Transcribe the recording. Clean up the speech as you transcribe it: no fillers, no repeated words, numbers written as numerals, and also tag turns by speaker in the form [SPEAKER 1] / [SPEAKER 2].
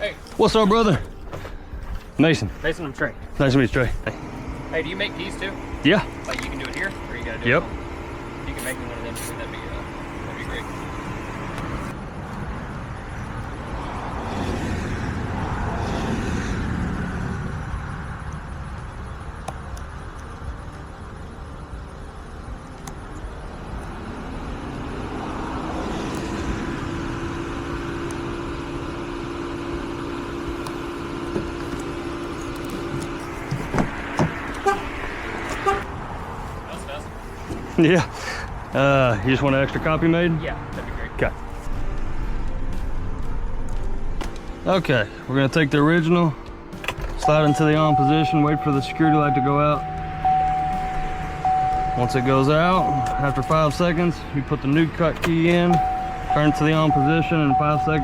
[SPEAKER 1] Hey.
[SPEAKER 2] What's up, brother? Mason.
[SPEAKER 1] Mason, I'm Trey.
[SPEAKER 2] Nice to meet you, Trey. Hey.
[SPEAKER 1] Hey, do you make these too?
[SPEAKER 2] Yeah.
[SPEAKER 1] Like you can do it here, or you gotta do
[SPEAKER 2] Yep.
[SPEAKER 1] it home? If you can make me one of them, that'd be great. That's fast.
[SPEAKER 2] Yeah. You just want an extra copy made?
[SPEAKER 1] Yeah, that'd be great.
[SPEAKER 2] Okay. Okay, we're gonna take the original, slide into the on position, wait for the security light to go out. Once it goes out, after 5 seconds, you put the new cut key in, turn it to the on position, and in 5 seconds,